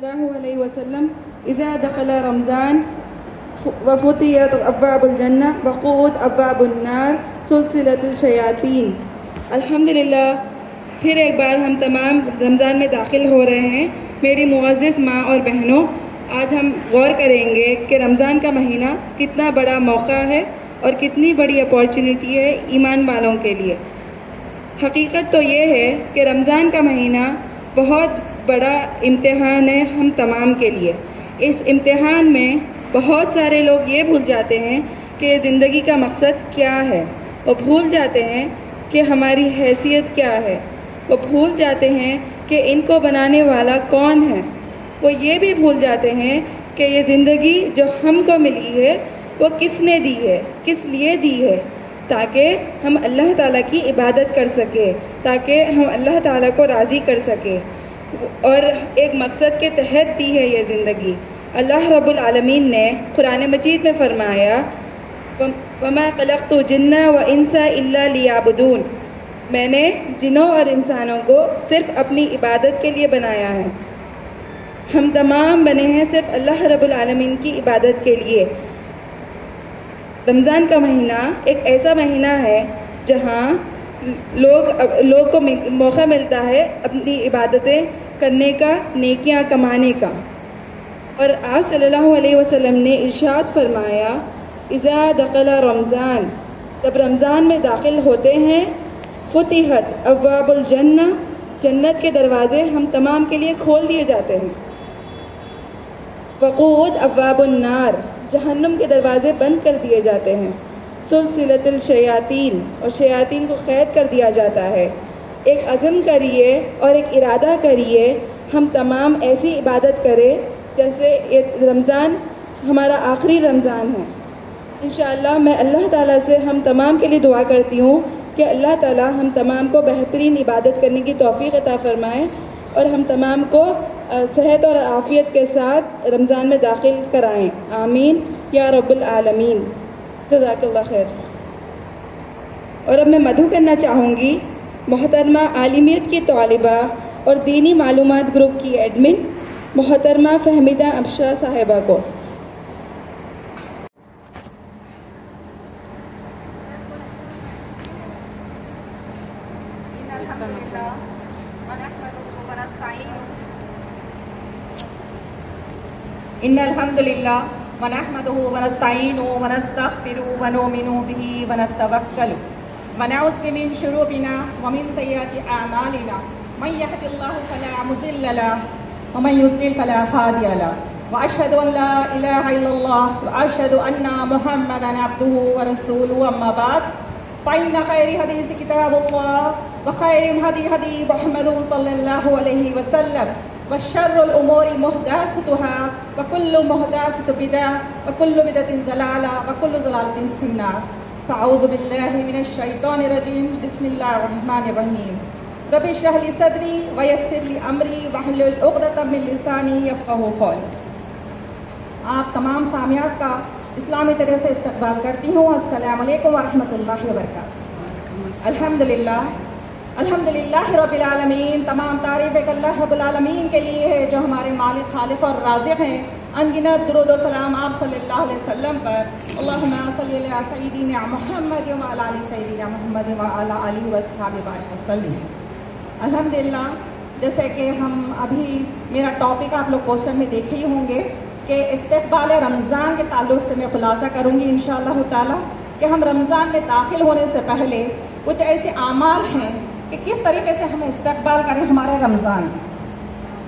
الله عليه وسلم إذا دخل رمضان وفتحت أبواب الجنة وقوت أبواب النار سلسلة الشياطين۔ الحمدللہ پھر ایک بار ہم تمام رمضان میں داخل ہو رہے ہیں۔ میری معزز ماں اور بہنوں، آج ہم غور کریں گے کہ رمضان کا مہینہ کتنا بڑا موقع ہے اور کتنی بڑی اپارچونٹی ہے ایمان والوں کے لیے۔ حقیقت تو یہ ہے کہ رمضان کا مہینہ بہت بڑا امتحان ہے ہم تمام کے لیے۔ اس امتحان میں بہت سارے لوگ یہ بھول جاتے ہیں کہ زندگی کا مقصد کیا ہے، وہ بھول جاتے ہیں کہ ہماری حیثیت کیا ہے، وہ بھول جاتے ہیں کہ ان کو بنانے والا کون ہے، وہ یہ بھی بھول جاتے ہیں کہ یہ زندگی جو ہم کو ملی ہے وہ کس نے دی ہے، کس لیے دی ہے، تاکہ ہم اللہ تعالیٰ کی عبادت کر سکیں، تاکہ ہم اللہ تعالیٰ کو راضی کر سکیں، اور ایک مقصد کے تحت دی ہے یہ زندگی۔ اللہ رب العالمین نے قرآن مجید میں فرمایا وَمَا خَلَقْتُ الْجِنَّ وَإِنسَ إِلَّا لِيَعْبُدُونَ، میں نے جنوں اور انسانوں کو صرف اپنی عبادت کے لیے بنایا ہے۔ ہم تمام بنے ہیں صرف اللہ رب العالمین کی عبادت کے لیے۔ رمضان کا مہینہ ایک ایسا مہینہ ہے جہاں لوگ کو موقع ملتا ہے اپنی عبادتیں کرنے کا، نیکیاں کمانے کا۔ اور آپ صلی اللہ علیہ وسلم نے ارشاد فرمایا اذا دخل رمضان، جب رمضان میں داخل ہوتے ہیں فتحت ابواب الجنہ، جنت کے دروازے ہم تمام کے لیے کھول دیے جاتے ہیں۔ وقوت ابواب النار، جہنم کے دروازے بند کر دیے جاتے ہیں۔ سلسلۃ الشیاطین، اور شیاطین کو قید کر دیا جاتا ہے۔ ایک عزم کریے اور ایک ارادہ کریے، ہم تمام ایسی عبادت کریں جیسے یہ رمضان ہمارا آخری رمضان ہے۔ انشاءاللہ میں اللہ تعالیٰ سے ہم تمام کے لیے دعا کرتی ہوں کہ اللہ تعالیٰ ہم تمام کو بہترین عبادت کرنے کی توفیق عطا فرمائے اور ہم تمام کو صحت اور عافیت کے ساتھ رمضان میں داخل کرائیں، آمین یا رب العالمین۔ جزاک اللہ خیر۔ اور اب میں مدعو کرنا چاہوں گی محترمہ عالمیت کی طالبہ اور دینی معلومات گروپ کی ایڈمن محترمہ فہمیدہ افشا صاحبہ کو۔ ان الحمد للہ ونحمده ونستعینه ونستغفره ونؤمن به ونتوکل ونعوذ من شرورنا ومن سیئات اعمالنا من يهد الله فلا مضل له ومن يضلل فلا هادي له واشهد ان لا اله الا الله واشهد ان محمدا عبده ورسوله اما بعد فان خير الحديث كتاب الله وخير الهدي هدي محمد صلى الله عليه وسلم وشر الامور محدثاتها وكل محدثة بدعة وكل بدعة ضلالة وكل ضلالة في النار۔ فاعوذ بالله من الشیطان الرجیم، بسم اللہ الرحمن الرحیم۔ رب اشرح لي صدری ویسر لي امری واحلل عقدۃ من لسانی یفقہوا قولی۔ آپ تمام سامعات کا اسلامی طرح سے استقبال کرتی ہوں۔ السلام علیکم ورحمۃ اللہ وبرکاتہ۔ الحمدللہ رب العالمین، تمام تعریف ایک اللہ رب العالمین کے لیے ہے جو ہمارے مالک، خالق اور رازق ہیں۔ انگنت درود و سلام آپ صلی اللہ علیہ وسلم پر، اللہم صلی علی سیدنا محمد وعلی آل سیدنا محمد وعلی آلہ وصحبہ وسلم۔ الحمدللہ، جیسے کہ ہم ابھی میرا ٹاپک آپ لوگ پوسٹر میں دیکھے ہی ہوں گے کہ استقبال رمضان کے تعلق سے میں خلاصہ کروں گی انشاءاللہ تعالی کہ ہم رمضان میں داخل ہونے سے پہلے کچھ ایسے اعمال ہیں کہ کس طریقے سے ہمیں استقبال کریں ہمارے رمضان۔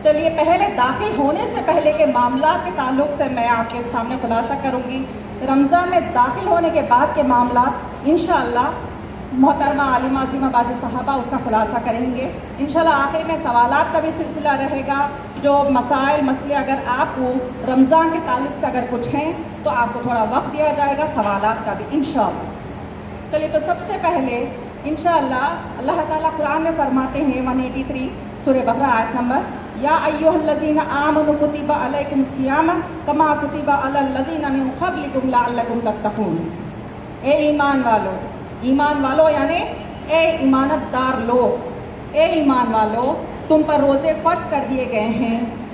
چلیے پہلے داخل ہونے سے پہلے کے معاملات کے تعلق سے میں آپ کے سامنے خلاصہ کروں گی۔ رمضان میں داخل ہونے کے بعد کے معاملات انشاءاللہ محترمہ عالمہ عظیمہ باجی صاحبہ اس کا خلاصہ کریں گے۔ انشاءاللہ آخر میں سوالات کا بھی سلسلہ رہے گا، جو مسائل مسئلے اگر آپ کو رمضان کے تعلق سے اگر کچھ ہیں تو آپ کو تھوڑا وقت دیا جائے گا سوالات کا بھی انشاءاللہ۔ چلیے تو سب سے پہلے انشاءاللہ اللہ تعالیٰ قرآن میں فرماتے ہیں 183 سورہ بقرہ آیت نمبر یا ایھا الذین آمنوا کتب علیکم الصیام کما کتب علی الذین من قبلکم لعلکم تتقون۔ اے ایمان والو، ایمان والو یعنی اے ایمانت دار لوگ، اے ایمان والو، تم پر روزے فرض کر دیے گئے ہیں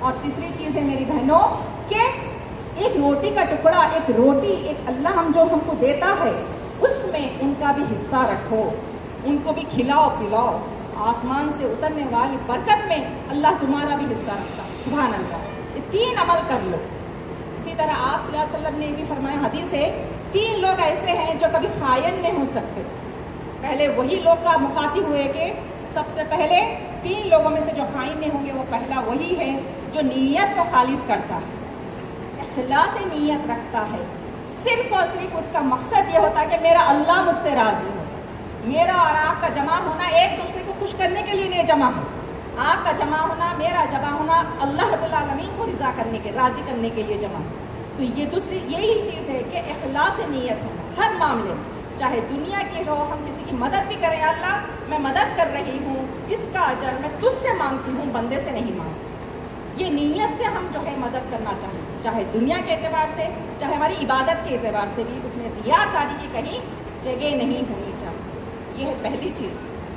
اور تیسری چیز ہے میری بہنوں کہ ایک روٹی کا ٹکڑا، ایک روٹی، ایک اللہ جو ہم کو دیتا ہے اس میں ان کا بھی حصہ رکھو، ان کو بھی کھلاؤ پلاؤ. آسمان سے اترنے والی برکت میں اللہ تمہارا بھی حصہ رکھتا ہے. سبحان اللہ. یہ 3 عمل کر لو. اسی طرح آپ صلی اللہ علیہ وسلم نے بھی فرمایا، حدیث ہے 3 لوگ ایسے ہیں جو کبھی خائن نہیں ہو سکتے. پہلے وہی لوگ کا مخاطب ہوئے کہ سب سے پہلے 3 لوگوں میں سے جو خائن نہیں ہوں گے وہ پہلا وہی ہے جو نیت کو خالص کرتا ہے، اخلاص سے نیت رکھتا ہے. صرف اور صرف اس کا مقصد یہ ہوتا ہے کہ میرا اللہ مجھ سے راضی ہو جائے. میرا اور آپ کا جمع ہونا ایک دوسرے کو خوش کرنے کے لیے نہیں جمع ہو. آپ کا جمع ہونا، میرا جمع ہونا اللہ رب العالمین کو رضا کرنے کے، راضی کرنے کے لیے جمع ہو. تو یہ دوسری یہی چیز ہے کہ اخلاص سے نیت ہونا ہر معاملے میں. چاہے دنیا کی ہو، ہم کسی کی مدد بھی کریں، اللہ میں مدد کر رہی ہوں، اس کا اجر میں تجھ سے مانگتی ہوں، بندے سے نہیں مانگتی. یہ نیت سے ہم جو ہے مدد کرنا چاہیے، چاہے دنیا کے اعتبار سے، چاہے ہماری عبادت کے اعتبار سے بھی. اس میں ریاکاری کی کہیں جگہ نہیں ہونی چاہیے. یہ ہے پہلی چیز.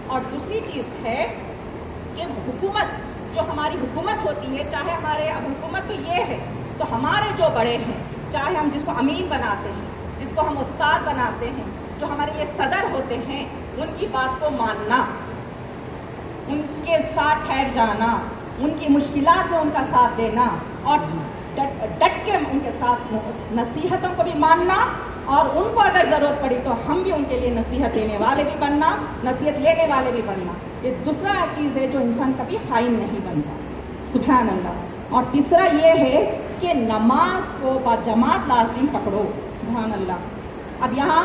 اور دوسری چیز ہے کہ حکومت، جو ہماری حکومت ہوتی ہے، چاہے ہمارے اب حکومت تو یہ ہے تو ہمارے جو بڑے ہیں، چاہے ہم جس کو امین بناتے ہیں، جس کو ہم استاد بناتے ہیں، جو ہمارے یہ صدر ہوتے ہیں، ان کی بات کو ماننا، ان کے ساتھ ٹھہر جانا، ان کی مشکلات میں ان کا ساتھ دینا اور ڈٹ کے ان کے ساتھ نصیحتوں کو بھی ماننا، اور ان کو اگر ضرورت پڑی تو ہم بھی ان کے لیے نصیحت دینے والے بھی بننا، نصیحت لینے والے بھی بننا. یہ دوسرا چیز ہے جو انسان کبھی خائن نہیں بنتا. سبحان اللہ. اور تیسرا یہ ہے کہ نماز کو باجماعت لازم پکڑو. سبحان اللہ. اب یہاں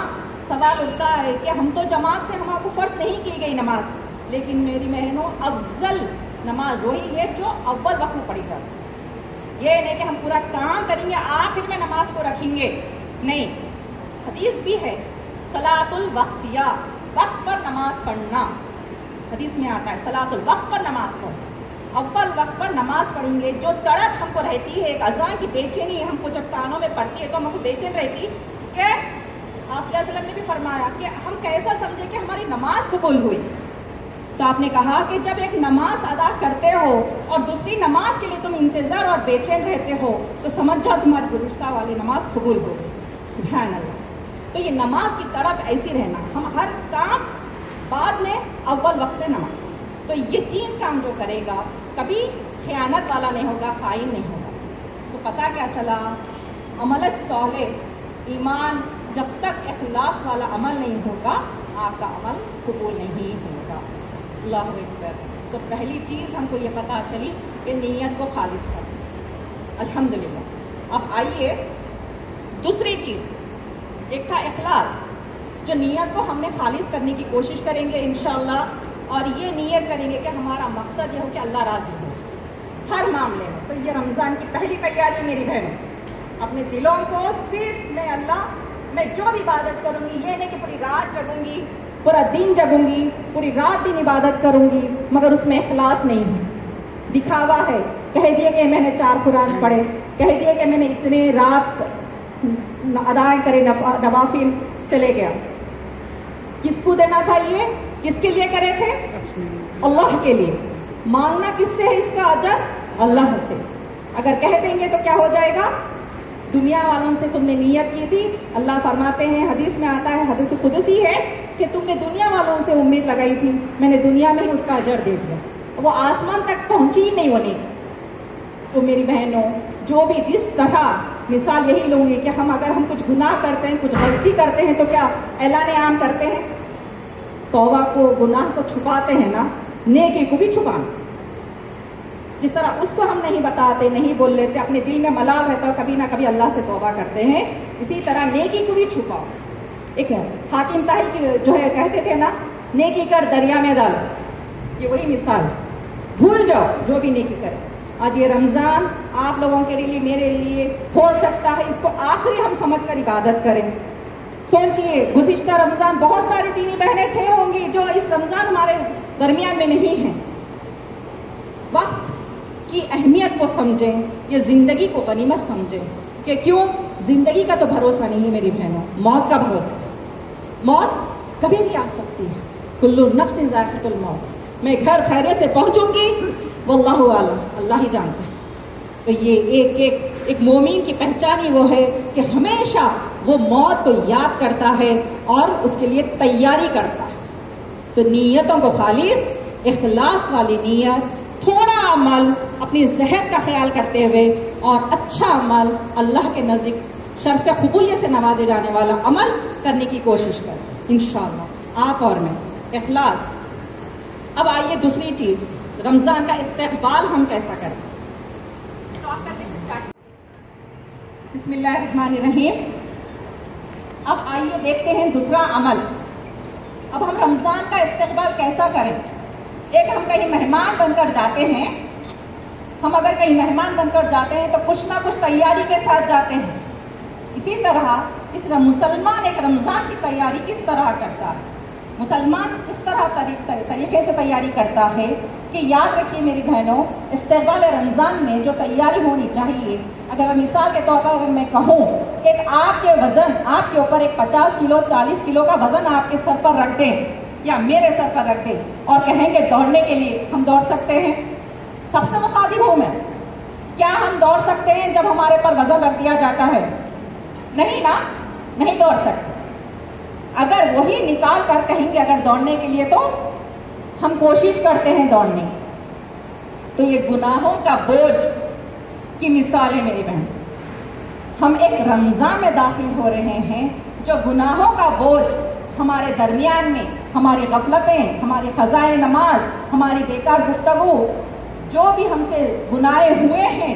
سوال اٹھتا ہے کہ ہم تو جماعت سے ہمارے کو فرض نہیں کی گئی نماز، لیکن میری بہنوں افضل نماز وہی ہے جو اول وقت میں پڑھی جاتی ہے. یہ نہیں کہ ہم پورا کام کریں گے آخر میں نماز کو رکھیں گے، نہیں. حدیث بھی ہے صلاۃ الوقتیہ، وقت پر نماز پڑھنا. حدیث میں آتا ہے صلاۃ الوقت پر نماز پڑھنا. اول وقت پر نماز پڑھیں گے. جو تڑپ ہم کو رہتی ہے ایک اذان کی بے چینی ہم کو جب کانوں میں پڑتی ہے تو ہم کو بے چین رہتی کہ آپ صلی اللہ علیہ وسلم نے بھی فرمایا کہ ہم کیسا سمجھے کہ ہماری نماز قبول ہوئی. تو آپ نے کہا کہ جب ایک نماز ادا کرتے ہو اور دوسری نماز کے لیے تم انتظار اور بے چین رہتے ہو تو سمجھ جاؤ تمہاری گزشتہ والی نماز قبول ہو گئی. سبحان اللہ. تو یہ نماز کی طرف ایسی رہنا، ہم ہر کام بعد میں اول وقت میں نماز. تو یہ 3 کام جو کرے گا کبھی خیانت والا نہیں ہوگا، خائن نہیں ہوگا. تو پتہ کیا چلا، عمل صالح، ایمان، جب تک اخلاص والا عمل نہیں ہوگا آپ کا عمل قبول نہیں ہوگا. اللہ اکبر. تو پہلی چیز ہم کو یہ پتہ چلی کہ نیت کو خالص کرنا. الحمدللہ. اب آئیے دوسری چیز، ایک تھا اخلاص، جو نیت کو ہم نے خالص کرنے کی کوشش کریں گے انشاءاللہ، اور یہ نیت کریں گے کہ ہمارا مقصد یہ ہو کہ اللہ راضی ہو جائے ہر معاملے میں. تو یہ رمضان کی پہلی تیاری میری بہنوں، اپنے دلوں کو صرف میں اللہ، میں جو بھی عبادت کروں گی، یہ نہیں کہ پوری رات جگوں گی، پورا دن جگوں گی، پوری رات دن عبادت کروں گی مگر اس میں اخلاص نہیں ہے، دکھاوا ہے. کہہ دیا کہ میں نے 4 قرآن پڑھے، کہہ دیا کہ میں نے اتنے رات ادا کرے نوافل، چلے گیا. کس کو دینا تھا؟ یہ کس کے لیے کرے تھے؟ اللہ کے لیے. مانگنا کس سے ہے اس کا اجر؟ اللہ سے. اگر کہہ دیں گے تو کیا ہو جائے گا؟ دنیا والوں سے تم نے نیت کی تھی، اللہ فرماتے ہیں، حدیث میں آتا ہے، حدیث قدسی ہے کہ تم نے دنیا والوں سے امید لگائی تھی، میں نے دنیا میں ہی اس کا اجر دے دیا. وہ آسمان تک پہنچی ہی نہیں ہونے. تو میری بہنوں، جو بھی جس طرح، مثال یہی لوں گی کہ ہم اگر ہم کچھ گناہ کرتے ہیں، کچھ غلطی کرتے ہیں تو کیا اعلان عام کرتے ہیں؟ توبہ کو، گناہ کو چھپاتے ہیں نا، نیکی کو بھی چھپانا. جس طرح اس کو ہم نہیں بتاتے، نہیں بول لیتے، اپنے دل میں ملال رہتا ہے، کبھی نہ کبھی اللہ سے توبہ کرتے ہیں، اسی طرح نیکی کو بھی چھپاؤ. ایک حاکم طاہر کی جو ہے کہتے تھے نا، نیکی کر دریا میں ڈال. یہ وہی مثال، بھول جاؤ جو بھی نیکی کرے. آج یہ رمضان آپ لوگوں کے لیے، میرے لیے ہو سکتا ہے اس کو آخری ہم سمجھ کر عبادت کریں. سوچئے گزشتہ رمضان بہت ساری دینی بہنیں تھے ہوں گی جو اس رمضان ہمارے درمیان میں نہیں ہیں. وقت کی اہمیت کو سمجھیں، یہ زندگی کو غنیمت سمجھیں. کہ کیوں؟ زندگی کا تو بھروسہ نہیں ہے میری بہنوں، موت کا بھروسہ ہے. موت کبھی بھی آ سکتی ہے. کل نفس ذائقۃ الموت. میں گھر خیریت سے پہنچوں گی واللہ اعلم، اللہ ہی جانتا ہے۔ تو یہ ایک مومن کی پہچان ہی وہ ہے کہ ہمیشہ وہ موت کو یاد کرتا ہے اور اس کے لیے تیاری کرتا ہے۔ تو نیتوں کو خالص، اخلاص والی نیت، تھوڑا عمل اپنی صحت کا خیال کرتے ہوئے اور اچھا عمل اللہ کے نزدیک شرف قبولیت سے نوازے جانے والا عمل کرنے کی کوشش کریں انشاءاللہ، آپ اور میں، اخلاص۔ اب آئیے دوسری چیز، رمضان کا استقبال ہم کیسا کریں۔ بسم اللہ الرحمن الرحیم۔ اب آئیے دیکھتے ہیں دوسرا عمل۔ اب ہم رمضان کا استقبال کیسا کریں؟ ایک ہم کہیں مہمان بن کر جاتے ہیں، ہم اگر کہیں مہمان بن کر جاتے ہیں تو کچھ نہ کچھ تیاری کے ساتھ جاتے ہیں۔ اسی طرح مسلمان ایک رمضان کی تیاری کس طرح کرتا ہے؟ مسلمان اس طرح طریقے سے تیاری کرتا ہے کہ یاد رکھیے میری بہنوں، استقبال رمضان میں جو تیاری ہونی چاہیے، اگر مثال کے طور پر اگر میں کہوں کہ آپ کے وزن، آپ کے اوپر ایک 50 کلو 40 کلو کا وزن آپ کے سر پر رکھ دیں یا میرے سر پر رکھ دیں اور کہیں کہ دوڑنے کے لیے ہم دوڑ سکتے ہیں؟ سب سے مخاطب ہوں میں، کیا ہم دوڑ سکتے ہیں جب ہمارے پر وزن رکھ دیا جاتا ہے؟ نہیں نا، نہیں دوڑ سکتے۔ اگر وہی نکال کر کہیں گے اگر دوڑنے کے لیے تو ہم کوشش کرتے ہیں دوڑنے کی۔ تو یہ گناہوں کا بوجھ کی مثال ہے میری بہن۔ ہم ایک رمضان میں داخل ہو رہے ہیں جو گناہوں کا بوجھ ہمارے درمیان میں، ہماری غفلتیں، ہماری قضائے نماز، ہماری بیکار گفتگو، جو بھی ہم سے گناہ ہوئے ہیں،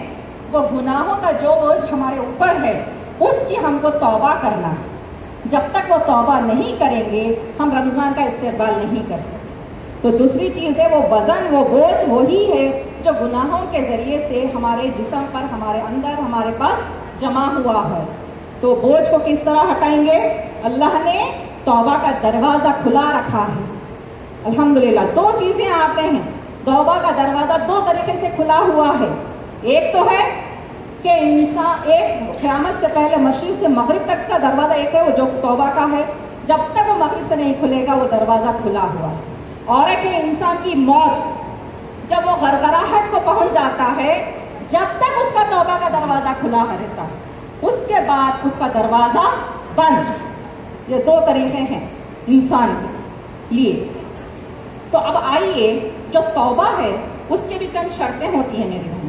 وہ گناہوں کا جو بوجھ ہمارے اوپر ہے اس کی ہم کو توبہ کرنا ہے۔ جب تک وہ توبہ نہیں کریں گے ہم رمضان کا استقبال نہیں کر سکتے۔ تو دوسری چیز ہے وہ وزن، وہ بوجھ وہی ہے جو گناہوں کے ذریعے سے ہمارے جسم پر، ہمارے اندر، ہمارے پاس جمع ہوا ہے۔ تو بوجھ کو کس طرح ہٹائیں گے؟ اللہ نے توبہ کا دروازہ کھلا رکھا ہے الحمدللہ۔ دو چیزیں آتے ہیں، توبہ کا دروازہ دو طریقے سے کھلا ہوا ہے۔ ایک تو ہے کہ انسان ایک قیامت سے پہلے مشرق سے مغرب تک کا دروازہ ایک ہے، وہ جو توبہ کا ہے، جب تک وہ مغرب سے نہیں کھلے گا وہ دروازہ کھلا ہوا ہے۔ اور ایک ہے انسان کی موت، جب وہ غرغراہٹ کو پہنچ جاتا ہے، جب تک اس کا توبہ کا دروازہ کھلا رہتا ہے، اس کے بعد اس کا دروازہ بند۔ یہ دو طریقے ہیں انسان کے لیے۔ تو اب آئیے، جو توبہ ہے اس کے بھی چند شرطیں ہوتی ہیں میری بہن،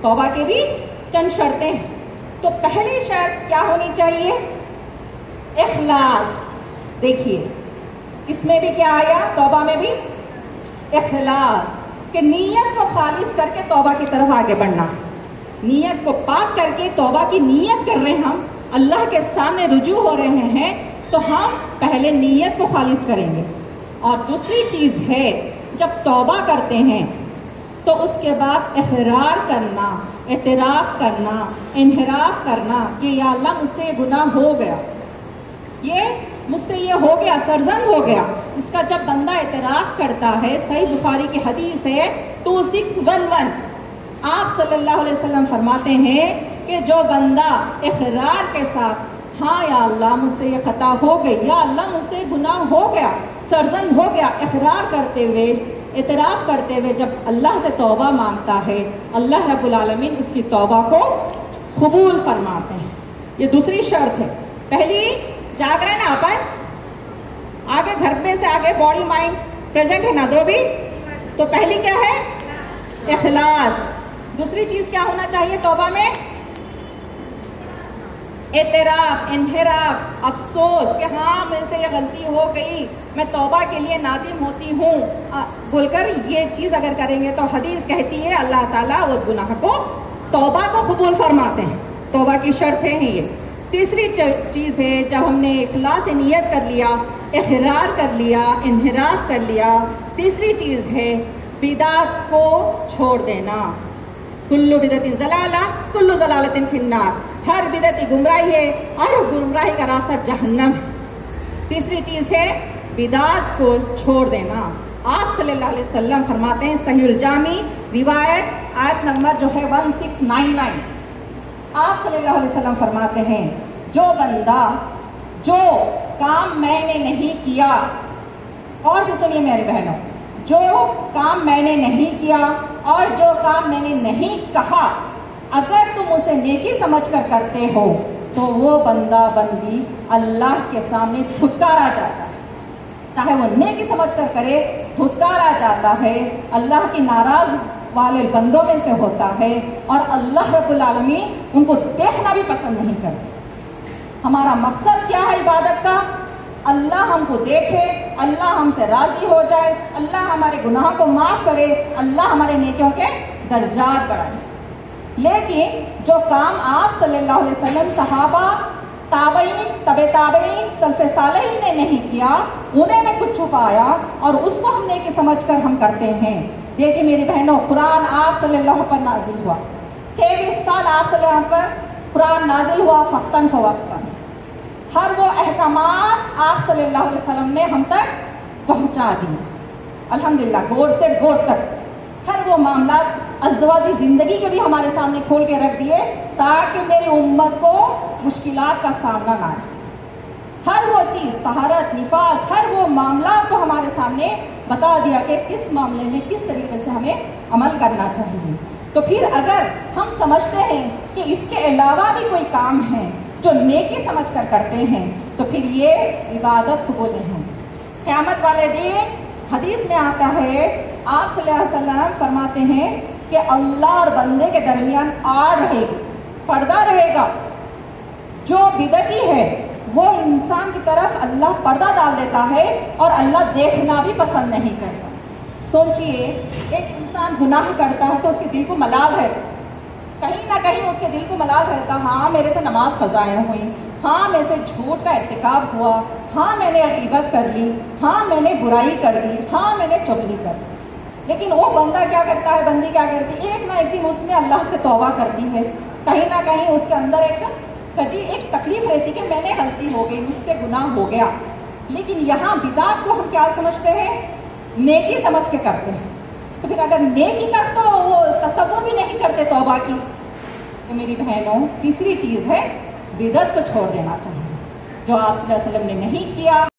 توبہ کے بھی چند شرطیں ہیں۔ تو پہلی شرط کیا ہونی چاہیے؟ اخلاص۔ دیکھیے اس میں بھی کیا آیا، توبہ میں بھی اخلاص، کہ نیت کو خالص کر کے توبہ کی طرف آگے بڑھنا، نیت کو پاک کر کے توبہ کی نیت کر رہے ہیں، ہم اللہ کے سامنے رجوع ہو رہے ہیں تو ہم پہلے نیت کو خالص کریں گے۔ اور دوسری چیز ہے جب توبہ کرتے ہیں تو اس کے بعد اقرار کرنا، اعتراف کرنا، انحراف کرنا کہ یا اللہ مجھ سے یہ گناہ ہو گیا، یہ مجھ سے یہ ہو گیا، سرزند ہو گیا۔ اس کا جب بندہ اعتراف کرتا ہے، صحیح بخاری کی حدیث ہے 2611، آپ صلی اللہ علیہ وسلم فرماتے ہیں کہ جو بندہ اقرار کے ساتھ ہاں یا اللہ مجھ سے یہ خطا ہو گئی، یا اللہ مجھ سے گناہ ہو گیا، سرزند ہو گیا، اقرار کرتے ہوئے، اعتراف کرتے ہوئے جب اللہ سے توبہ مانگتا ہے، اللہ رب العالمین اس کی توبہ کو قبول فرماتے ہیں۔ یہ دوسری شرط ہے۔ پہلی جاگ رہے نا اپن، آگے گھر پہ سے آگے باڈی مائنڈ پریزنٹ ہے نا دو بھی، تو پہلی کیا ہے؟ اخلاص۔ دوسری چیز کیا ہونا چاہیے توبہ میں؟ اعتراف، انحراف، افسوس کہ ہاں مجھ سے یہ غلطی ہو گئی، میں توبہ کے لیے نادم ہوتی ہوں بول کر یہ چیز اگر کریں گے تو حدیث کہتی ہے اللہ تعالیٰ وہ گناہ کو، توبہ کو قبول فرماتے ہیں۔ توبہ کی شرطیں ہیں یہ۔ تیسری چیز ہے جب ہم نے اخلاص سے نیت کر لیا، اقرار کر لیا، انحراف کر لیا، تیسری چیز ہے بدعت کو چھوڑ دینا۔ کل بدعت ضلالہ کل ضلالۃ فی النار، ہر بدعت گمراہی ہے اور گمراہی کا راستہ جہنم ہے۔ تیسری چیز ہے بدعت کو چھوڑ دینا۔ آپ صلی اللہ علیہ وسلم فرماتے ہیں، صحیح الجامع روایت آیت نمبر جو ہے 1699، آپ صلی اللہ علیہ وسلم فرماتے ہیں جو بندہ جو کام میں نے نہیں کیا، اور سے سنیے میری بہنوں، جو کام میں نے نہیں کیا اور جو کام میں نے نہیں کہا اگر تم اسے نیکی سمجھ کر کرتے ہو تو وہ بندہ بندی اللہ کے سامنے دھتکارا جاتا ہے، چاہے وہ نیکی سمجھ کر کرے دھتکارا جاتا ہے، اللہ کی ناراض والے بندوں میں سے ہوتا ہے، اور اللہ رب العالمین ان کو دیکھنا بھی پسند نہیں کرتے۔ ہمارا مقصد کیا ہے عبادت کا؟ اللہ ہم کو دیکھے، اللہ ہم سے راضی ہو جائے، اللہ ہمارے گناہوں کو معاف کرے، اللہ ہمارے نیکیوں کے درجات بڑھائے۔ لیکن جو کام آپ صلی اللہ علیہ وسلم، صحابہ، تابعین، تبع تابعین، سلف صالحین نے نہیں کیا، انہیں نے کچھ چھپایا اور اس کو ہم نیکی سمجھ کر ہم کرتے ہیں۔ دیکھیں میری بہنوں، قرآن آپ صلی اللہ پر نازل ہوا، 23 سال آپ صلی اللہ پر قرآن نازل ہوا، وقتاً فوقتاً ہر وہ احکامات آپ صلی اللہ علیہ وسلم نے ہم تک پہنچا دی، الحمدللہ، گور سے گور تک ہر وہ معاملات ازدواجی زندگی کے بھی ہمارے سامنے کھول کے رکھ دیے تاکہ میری امت کو مشکلات کا سامنا نہ آئے۔ ہر وہ چیز، طہارت، نفاق، ہر وہ معاملات کو ہمارے سامنے بتا دیا کہ کس معاملے میں کس طریقے سے ہمیں عمل کرنا چاہیے۔ تو پھر اگر ہم سمجھتے ہیں کہ اس کے علاوہ بھی کوئی کام ہے جو نیکی سمجھ کر کرتے ہیں تو پھر یہ عبادت قبول نہیں ہوگی۔ قیامت والے دن حدیث میں آتا ہے، آپ صلی اللہ علیہ وسلم فرماتے ہیں کہ اللہ اور بندے کے درمیان آڑ رہے گی، پردہ رہے گا۔ جو بدعتی ہے وہ انسان کی طرف اللہ پردہ ڈال دیتا ہے اور اللہ دیکھنا بھی پسند نہیں کرتا۔ سوچئے، ایک انسان گناہ کرتا ہے تو اس کے دل کو ملال رہتا، کہیں نہ کہیں اس کے دل کو ملال رہتا، ہاں میرے سے نماز قضائیں ہوئی، ہاں میرے سے جھوٹ کا ارتکاب ہوا، ہاں میں نے غیبت کر لی، ہاں میں نے برائی کر دی، ہاں میں نے چغلی کر دی۔ لیکن وہ بندہ کیا کرتا ہے، بندی کیا کرتی ہے، ایک نہ ایک دن اس نے اللہ سے توبہ کرتی ہے، کہیں نہ کہیں اس کے اندر ایک تکلیف رہتی کہ میں نے غلطی ہو گئی، مجھ سے گناہ ہو گیا۔ لیکن یہاں بدعت کو ہم کیا سمجھتے ہیں، نیکی سمجھ کے کرتے ہیں۔ تو پھر اگر نیکی کر تو وہ تصور بھی نہیں کرتے توبہ کی، تو میری بہنوں تیسری چیز ہے بدعت کو چھوڑ دینا چاہیے، جو آپ صلی اللہ علیہ وسلم نے نہیں کیا۔